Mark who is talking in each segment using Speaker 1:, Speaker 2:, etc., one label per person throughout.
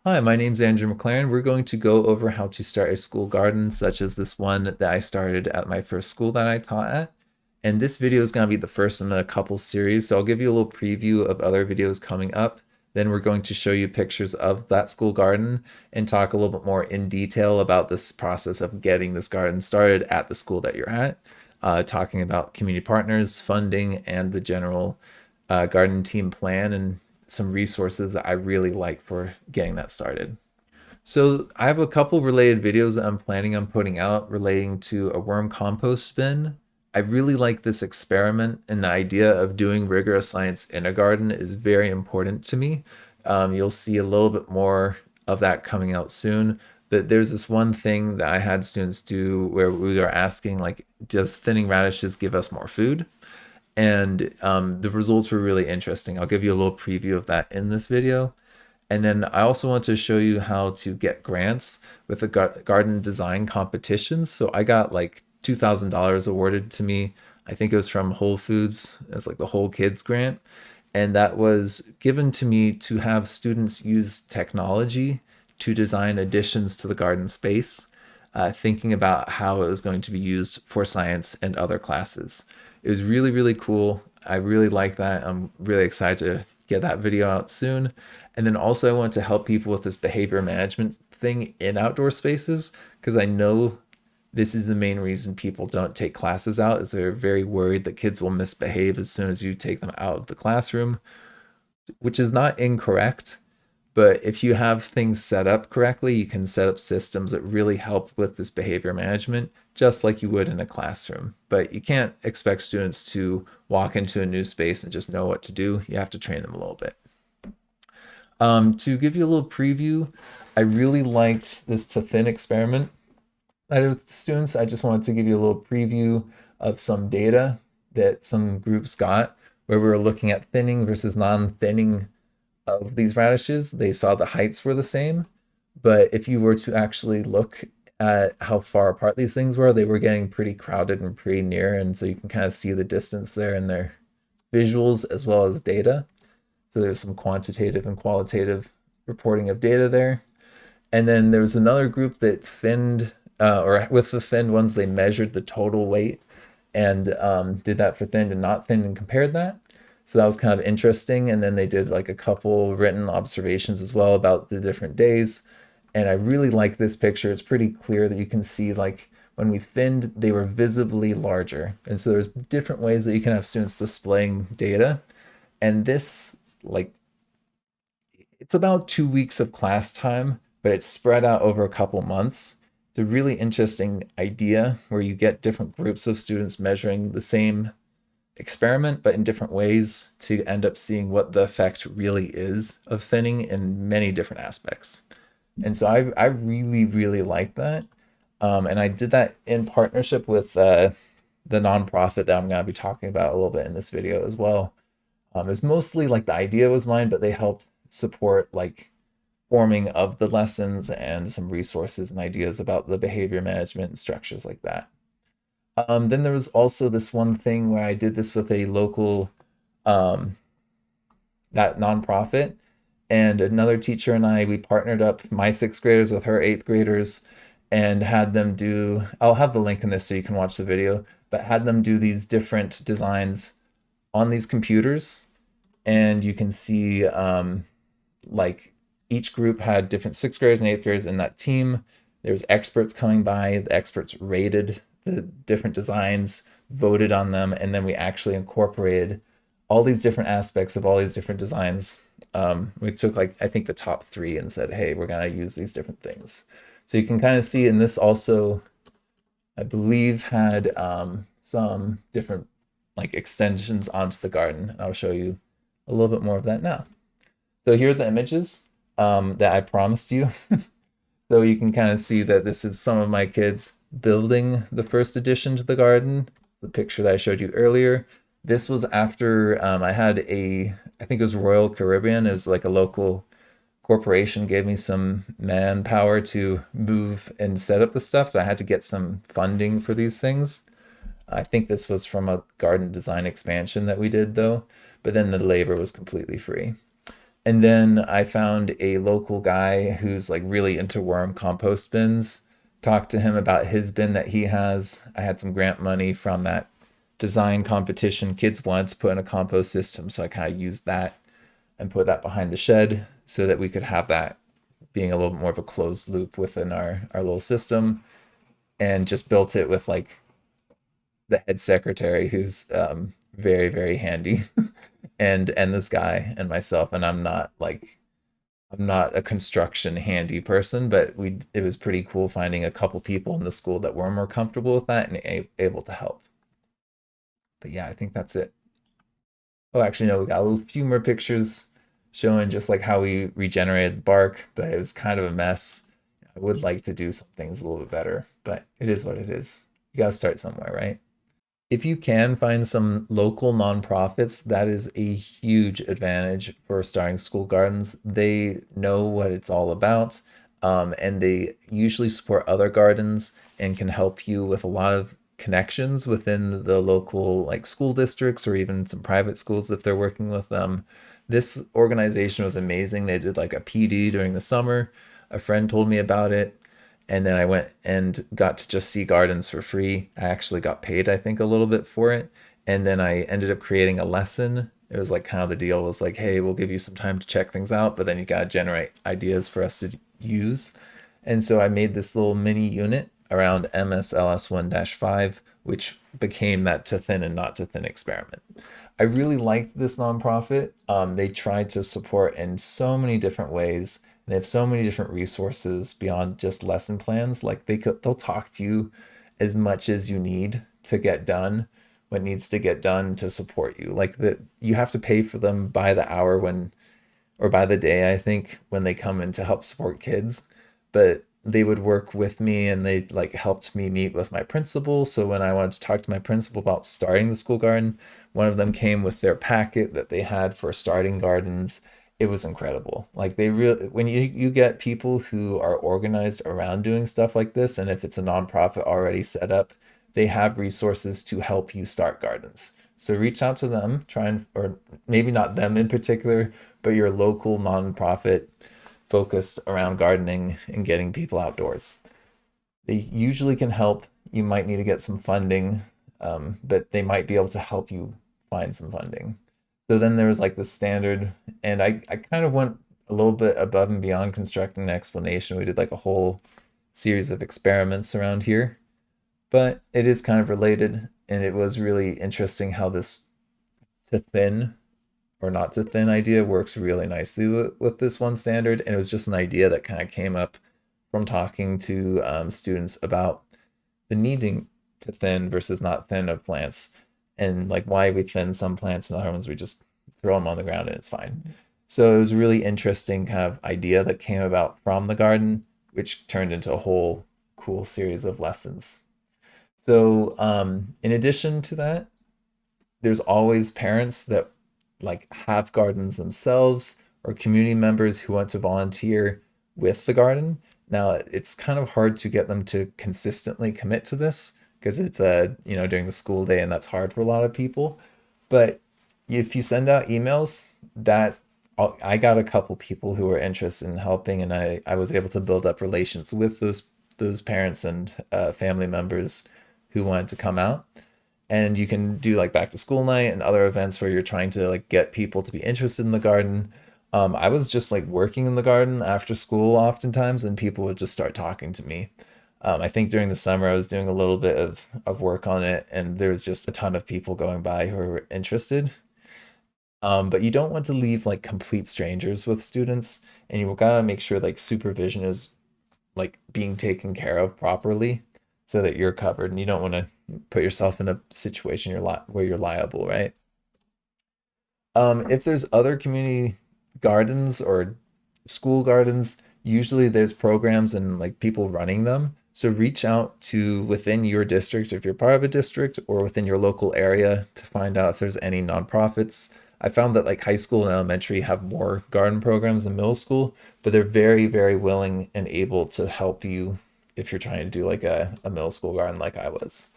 Speaker 1: Hi, my name's Andrew McLaren. We're going to go over how to start a school garden, such as this one that I started at my first school that I taught at. And this video is going to be the first in a couple series, so I'll give you a little preview of other videos coming up. Then we're going to show you pictures of that school garden and talk a little bit more in detail about this process of getting this garden started at the school that you're at, talking about community partners, funding, and the general garden team plan and some resources that I really like for getting that started. So I have a couple related videos that I'm planning on putting out relating to a worm compost bin. I really like this experiment, and the idea of doing rigorous science in a garden is very important to me. You'll see a little bit more of that coming out soon. But there's this one thing that I had students do where we are asking, like, does thinning radishes give us more food? And the results were really interesting. I'll give you a little preview of that in this video. And then I also want to show you how to get grants with the garden design competitions. So I got like $2,000 awarded to me. I think it was from Whole Foods. It's like the Whole Kids grant. And that was given to me to have students use technology to design additions to the garden space, thinking about how it was going to be used for science and other classes. It was really, really cool. I really like that. I'm really excited to get that video out soon. And then also, I want to help people with this behavior management thing in outdoor spaces because I know this is the main reason people don't take classes out is they're very worried that kids will misbehave as soon as you take them out of the classroom, which is not incorrect. But if you have things set up correctly, you can set up systems that really help with this behavior management, just like you would in a classroom. But you can't expect students to walk into a new space and just know what to do. You have to train them a little bit. To give you a little preview, I really liked this to thin experiment. I did with the students. I just wanted to give you a little preview of some data that some groups got where we were looking at thinning versus non-thinning of these radishes. They saw the heights were the same, but if you were to actually look at how far apart these things were, they were getting pretty crowded and pretty near, and so you can kind of see the distance there in their visuals as well as data. So there's some quantitative and qualitative reporting of data there. And then there was another group that thinned, or with the thinned ones, they measured the total weight and did that for thinned and not thinned and compared that. So that was kind of interesting. And then they did like a couple written observations as well about the different days. And I really like this picture. It's pretty clear that you can see like when we thinned, they were visibly larger. And so there's different ways that you can have students displaying data. And this, like, it's about 2 weeks of class time, but it's spread out over a couple months. It's a really interesting idea where you get different groups of students measuring the same experiment, but in different ways to end up seeing what the effect really is of thinning in many different aspects. And so I really, really like that. And I did that in partnership with the nonprofit that I'm going to be talking about a little bit in this video as well. It's mostly like the idea was mine, but they helped support like forming of the lessons and some resources and ideas about the behavior management and structures like that. Then there was also this one thing where I did this with a local um, that nonprofit, and another teacher and I we partnered up my sixth graders with her eighth graders and had them do. I'll have the link in this so you can watch the video, but had them do these different designs on these computers, and you can see like each group had different sixth graders and eighth graders in that team. There's experts coming by. The experts rated the different designs, voted on them, and then we actually incorporated all these different aspects of all these different designs. We took like I think the top three and said, "Hey, we're gonna use these different things." So you can kind of see, and this also, I believe, had some different like extensions onto the garden. I'll show you a little bit more of that now. So here are the images that I promised you. So you can kind of see that this is some of my kids building the first addition to the garden, the picture that I showed you earlier. This was after I had I think it was Royal Caribbean. It was like a local corporation gave me some manpower to move and set up the stuff. So I had to get some funding for these things. I think this was from a garden design expansion that we did though, but then the labor was completely free. And then I found a local guy who's like really into worm compost bins. Talked to him about his bin that he has. I had some grant money from that design competition kids wanted to put in a compost system, so I kind of used that and put that behind the shed so that we could have that being a little bit more of a closed loop within our little system, and just built it with like the head secretary who's very very handy and this guy and myself. And I'm not a construction handy person, but we it was pretty cool finding a couple people in the school that were more comfortable with that and able to help. But yeah, I think that's it. Oh, actually, no, we got a few more pictures showing just like how we regenerated the bark, but it was kind of a mess. I would like to do some things a little bit better, but it is what it is. You got to start somewhere, right? If you can find some local nonprofits, that is a huge advantage for starting school gardens. They know what it's all about, and they usually support other gardens and can help you with a lot of connections within the local like school districts or even some private schools if they're working with them. This organization was amazing. They did like a PD during the summer. A friend told me about it, and then I went and got to just see gardens for free. I actually got paid, I think, a little bit for it. And then I ended up creating a lesson. It was like kind of the deal was like, hey, we'll give you some time to check things out, but then you got to generate ideas for us to use. And so I made this little mini unit around MSLS1-5, which became that to thin and not to thin experiment. I really liked this nonprofit. They tried to support in so many different ways. They have so many different resources beyond just lesson plans. Like they'll talk to you as much as you need to get done what needs to get done to support you. Like that you have to pay for them by the hour when or by the day, I think, when they come in to help support kids. But they would work with me and they like helped me meet with my principal. So when I wanted to talk to my principal about starting the school garden, one of them came with their packet that they had for starting gardens. It was incredible. Like they really when you get people who are organized around doing stuff like this, and if it's a nonprofit already set up, they have resources to help you start gardens. So reach out to them, try and, or maybe not them in particular, but your local nonprofit focused around gardening and getting people outdoors. They usually can help. You might need to get some funding, but they might be able to help you find some funding. So then there was like the standard, and I kind of went a little bit above and beyond constructing an explanation. We did like a whole series of experiments around here, but it is kind of related, and it was really interesting how this to thin or not to thin idea works really nicely with this one standard. And it was just an idea that kind of came up from talking to students about the needing to thin versus not thin of plants, and like why we thin some plants and other ones we just throw them on the ground and it's fine. So it was a really interesting kind of idea that came about from the garden, which turned into a whole cool series of lessons. So in addition to that, there's always parents that like have gardens themselves or community members who want to volunteer with the garden. Now, it's kind of hard to get them to consistently commit to this because it's during the school day and that's hard for a lot of people. But if you send out emails, that I got a couple people who were interested in helping, and I was able to build up relations with those parents and family members who wanted to come out. And you can do like back to school night and other events where you're trying to like get people to be interested in the garden. I was just like working in the garden after school oftentimes, and people would just start talking to me. I think during the summer I was doing a little bit of work on it, and there was just a ton of people going by who were interested. But you don't want to leave like complete strangers with students, and you gotta make sure like supervision is like being taken care of properly so that you're covered, and you don't want to put yourself in a situation where you're liable, right? If there's other community gardens or school gardens, usually there's programs and like people running them. So reach out to within your district if you're part of a district or within your local area to find out if there's any nonprofits. I found that like high school and elementary have more garden programs than middle school, but they're very, very willing and able to help you if you're trying to do like a middle school garden like I was.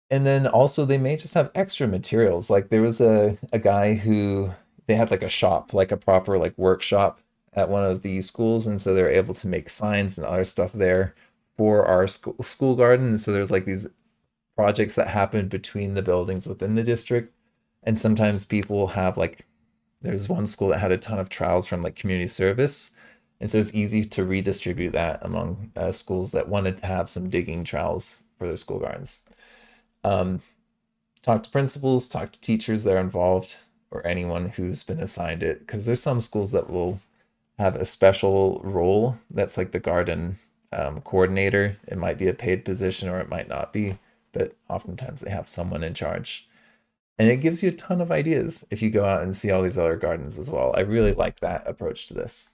Speaker 1: And then also they may just have extra materials. Like there was a guy who they had like a shop, like a proper like workshop at one of the schools, and so they're able to make signs and other stuff there for our school garden. And so there's like these projects that happen between the buildings within the district, and sometimes people have like there's one school that had a ton of trials from like community service, and so it's easy to redistribute that among schools that wanted to have some digging trials for their school gardens. Um, Talk to principals, talk to teachers that are involved, or anyone who's been assigned it, because there's some schools that will have a special role that's like the garden coordinator. It might be a paid position or it might not be, but oftentimes they have someone in charge. And it gives you a ton of ideas if you go out and see all these other gardens as well. I really like that approach to this.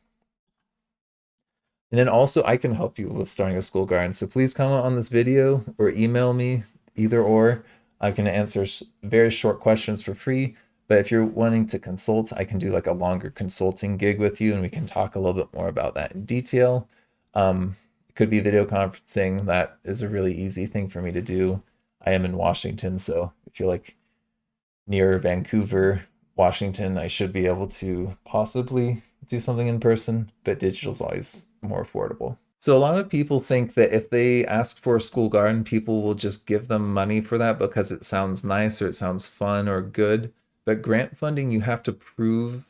Speaker 1: And then also I can help you with starting a school garden. So please comment on this video or email me, either or. I can answer very short questions for free. But if you're wanting to consult, I can do like a longer consulting gig with you and we can talk a little bit more about that in detail. It could be video conferencing. That is a really easy thing for me to do. I am in Washington, so if you're like near Vancouver, Washington, I should be able to possibly do something in person, but digital is always more affordable. So a lot of people think that if they ask for a school garden, people will just give them money for that because it sounds nice or it sounds fun or good. But grant funding, you have to prove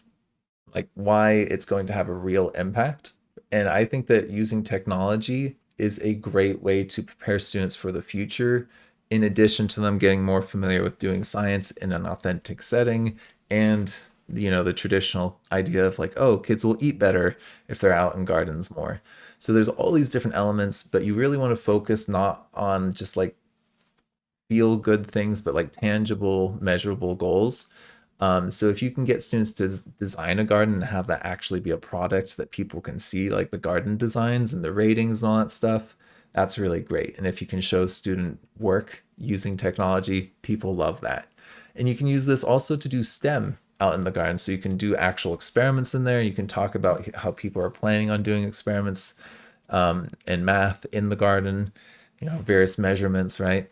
Speaker 1: like why it's going to have a real impact. And I think that using technology is a great way to prepare students for the future, in addition to them getting more familiar with doing science in an authentic setting and the traditional idea of like, oh, kids will eat better if they're out in gardens more. So there's all these different elements, but you really want to focus not on just like feel good things, but like tangible, measurable goals. So if you can get students to design a garden and have that actually be a product that people can see, like the garden designs and the ratings and all that stuff, that's really great. And if you can show student work using technology, people love that. And you can use this also to do STEM out in the garden. So you can do actual experiments in there. You can talk about how people are planning on doing experiments and math in the garden, various measurements, right?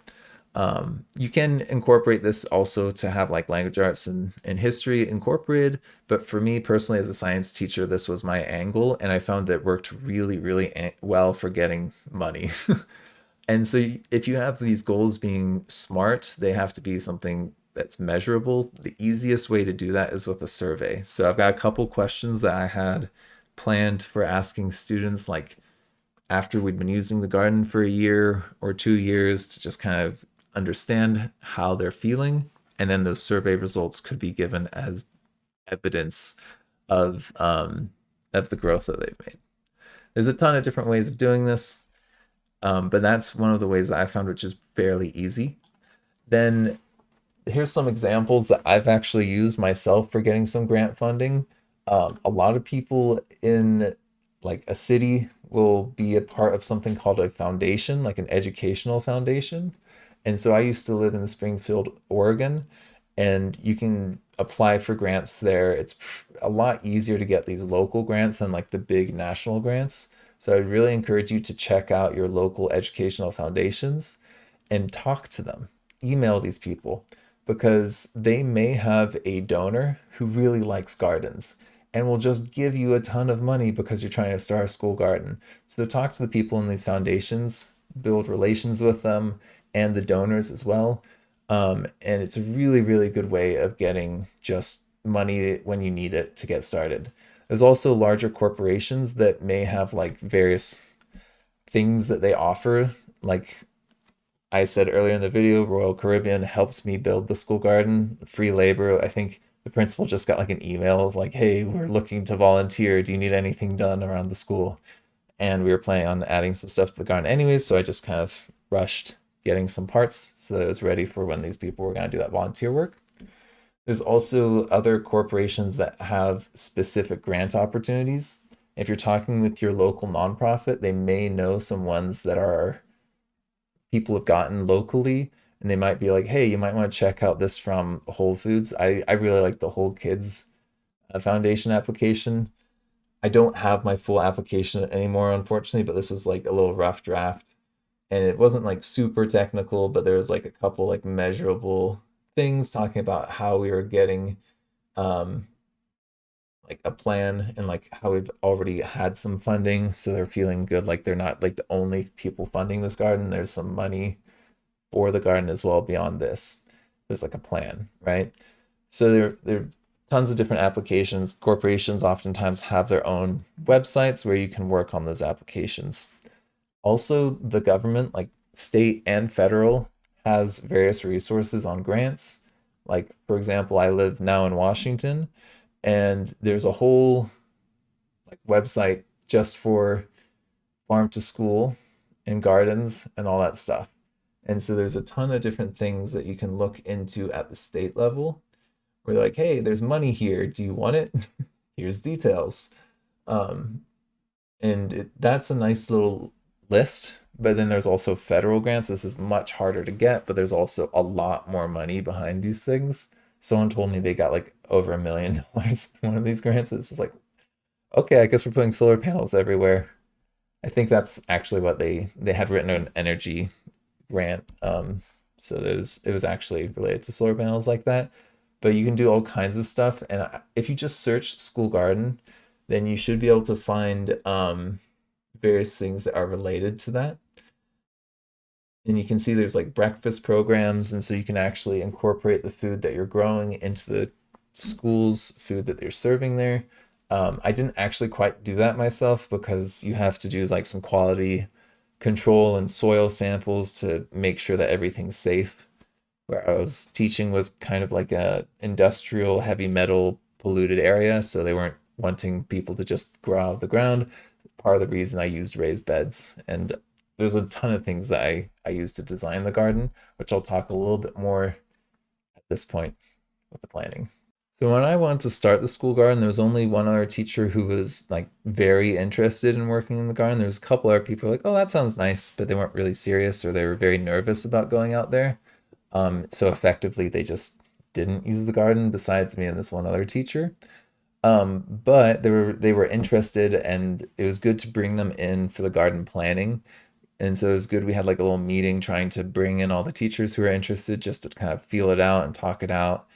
Speaker 1: You can incorporate this also to have like language arts and history incorporated. But for me personally, as a science teacher, this was my angle. And I found that worked really, really well for getting money. And so if you have these goals being smart, they have to be something that's measurable. The easiest way to do that is with a survey. So I've got a couple questions that I had planned for asking students, like after we'd been using the garden for a year or 2 years, to just kind of understand how they're feeling. And then those survey results could be given as evidence of the growth that they've made. There's a ton of different ways of doing this, but that's one of the ways that I found, which is fairly easy. Then here's some examples that I've actually used myself for getting some grant funding. A lot of people in like a city will be a part of something called a foundation, like an educational foundation. And so I used to live in Springfield, Oregon, and you can apply for grants there. It's a lot easier to get these local grants than like the big national grants. So I'd really encourage you to check out your local educational foundations and talk to them. Email these people because they may have a donor who really likes gardens and will just give you a ton of money because you're trying to start a school garden. So talk to the people in these foundations, build relations with them and the donors as well. And it's a really, really good way of getting just money when you need it to get started. There's also larger corporations that may have like various things that they offer. Like I said earlier in the video, Royal Caribbean helped me build the school garden, free labor. I think the principal just got like an email of like, hey, we're looking to volunteer. Do you need anything done around the school? And we were planning on adding some stuff to the garden anyways, so I just kind of rushed getting some parts so that it was ready for when these people were going to do that volunteer work. There's also other corporations that have specific grant opportunities. If you're talking with your local nonprofit, they may know some ones that are people have gotten locally, and they might be like, hey, you might want to check out this from Whole Foods. I really like the Whole Kids Foundation application. I don't have my full application anymore, unfortunately, but this was like a little rough draft. And it wasn't like super technical, but there was like a couple like measurable things talking about how we were getting like a plan and like how we've already had some funding, so they're feeling good, like they're not like the only people funding this garden. There's some money for the garden as well beyond this. There's like a plan, right? So there are tons of different applications. Corporations oftentimes have their own websites where you can work on those applications. Also, the government, like state and federal, has various resources on grants. Like, for example, I live now in Washington, and there's a whole like website just for farm to school and gardens and all that stuff. And so there's a ton of different things that you can look into at the state level where they're like, hey, there's money here. Do you want it? Here's details. Um, that's a nice little list. But then there's also federal grants. This is much harder to get, but there's also a lot more money behind these things. Someone told me they got like over $1 million in one of these grants. It's just like, okay, I guess we're putting solar panels everywhere. I think that's actually what they had written an energy grant. So it was actually related to solar panels like that. But you can do all kinds of stuff, and if you just search school garden, then you should be able to find various things that are related to that. And you can see there's like breakfast programs, and so you can actually incorporate the food that you're growing into the school's food that they're serving there. I didn't actually quite do that myself because you have to do like some quality control and soil samples to make sure that everything's safe. Where I was teaching was kind of like a industrial heavy metal polluted area, so they weren't wanting people to just grow out of the ground. Part of the reason I used raised beds, and there's a ton of things that I used to design the garden, which I'll talk a little bit more at this point with the planning. So when I wanted to start the school garden, there was only one other teacher who was like very interested in working in the garden. There was a couple other people like, oh, that sounds nice, but they weren't really serious or they were very nervous about going out there. So effectively, they just didn't use the garden besides me and this one other teacher. But they were interested, and it was good to bring them in for the garden planning. And so it was good. We had like a little meeting trying to bring in all the teachers who were interested just to kind of feel it out and talk it out.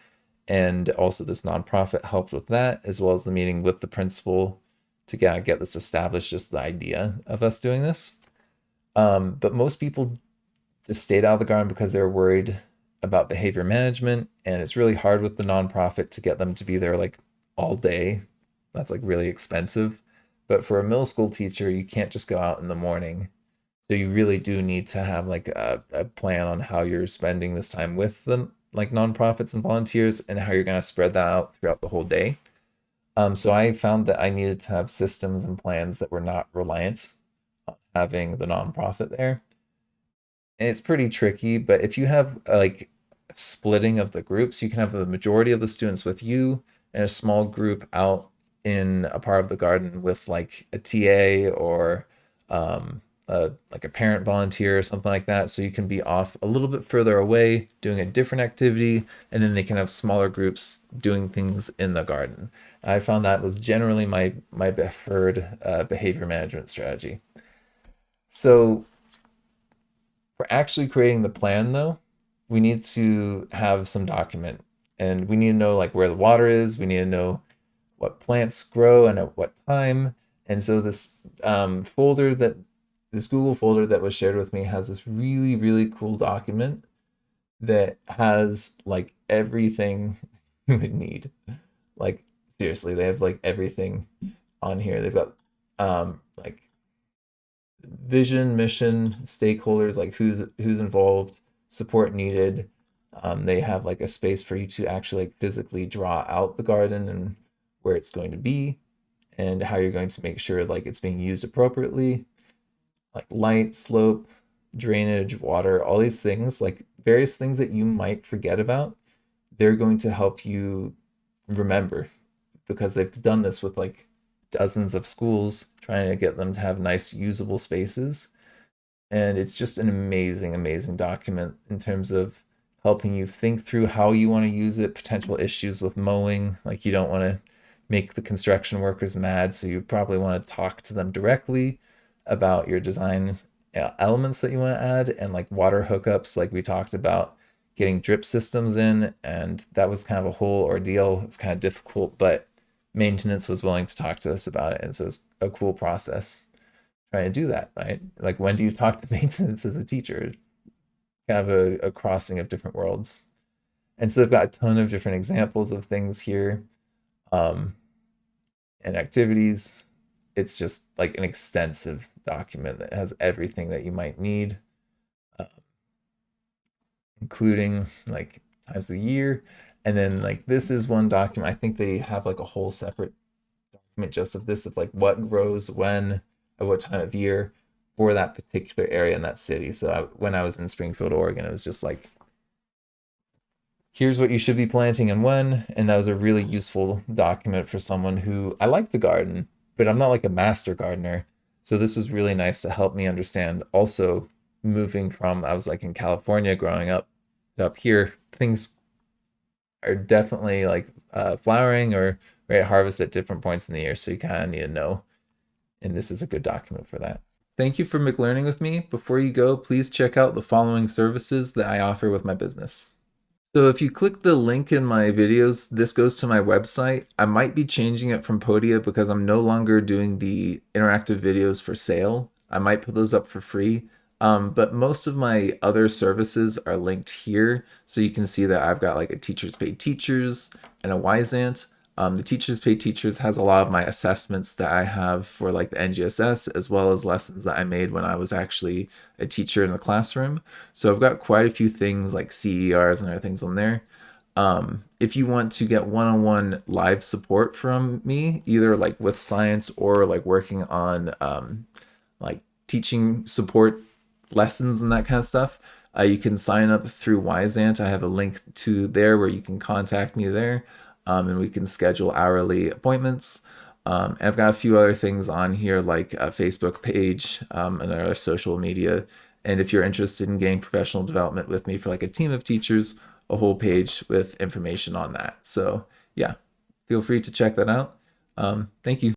Speaker 1: And also this nonprofit helped with that, as well as the meeting with the principal to get this established, just the idea of us doing this. But most people just stayed out of the garden because they were worried about behavior management, and it's really hard with the nonprofit to get them to be there like all day. That's like really expensive. But for a middle school teacher, you can't just go out in the morning. So you really do need to have like a plan on how you're spending this time with the like nonprofits and volunteers and how you're going to spread that out throughout the whole day. So I found that I needed to have systems and plans that were not reliant on having the nonprofit there. And it's pretty tricky, but if you have like splitting of the groups, you can have the majority of the students with you and a small group out in a part of the garden with like a TA or like a parent volunteer or something like that. So you can be off a little bit further away doing a different activity, and then they can have smaller groups doing things in the garden. I found that was generally my preferred behavior management strategy. So for actually creating the plan, though, we need to have some document, and we need to know like where the water is. We need to know what plants grow and at what time. And so this Google folder that was shared with me has this really, really cool document that has like everything you would need. Like seriously, they have like everything on here. They've got like vision, mission, stakeholders, like who's involved, support needed. They have like a space for you to actually like physically draw out the garden and where it's going to be and how you're going to make sure like it's being used appropriately, like light, slope, drainage, water, all these things, like various things that you might forget about. They're going to help you remember because they've done this with like dozens of schools trying to get them to have nice usable spaces. And it's just an amazing, amazing document in terms of helping you think through how you want to use it, potential issues with mowing. Like you don't want to make the construction workers mad, so you probably want to talk to them directly about your design elements that you want to add, and like water hookups, like we talked about getting drip systems in, and that was kind of a whole ordeal. It's kind of difficult, but maintenance was willing to talk to us about it. And so it's a cool process trying to do that, right? Like, when do you talk to maintenance as a teacher? Kind of a crossing of different worlds. And so they've got a ton of different examples of things here, um, and activities. It's just like an extensive document that has everything that you might need, uh, including like times of the year. And then like this is one document. I think they have like a whole separate document just of this, of like what grows when at what time of year for that particular area in that city. So when I was in Springfield, Oregon, it was just like, here's what you should be planting and when. And that was a really useful document for someone who, I like to garden, but I'm not like a master gardener. So this was really nice to help me understand. Also, moving from, I was like in California growing up to up here, things are definitely like flowering or ready to harvest at different points in the year. So you kind of need to know. And this is a good document for that. Thank you for McLearning with me. Before you go, please check out the following services that I offer with my business. So if you click the link in my videos, this goes to my website. I might be changing it from Podia because I'm no longer doing the interactive videos for sale. I might put those up for free. But most of my other services are linked here. So you can see that I've got like a Teachers Pay Teachers and a Wyzant. The Teachers Pay Teachers has a lot of my assessments that I have for like the NGSS, as well as lessons that I made when I was actually a teacher in the classroom. So I've got quite a few things like CERs and other things on there. If you want to get one-on-one live support from me, either like with science or like working on like teaching support lessons and that kind of stuff, you can sign up through Wyzant. I have a link to there where you can contact me there, and we can schedule hourly appointments. And I've got a few other things on here like a Facebook page, and other social media. And if you're interested in getting professional development with me for like a team of teachers, a whole page with information on that. So yeah, feel free to check that out. Thank you.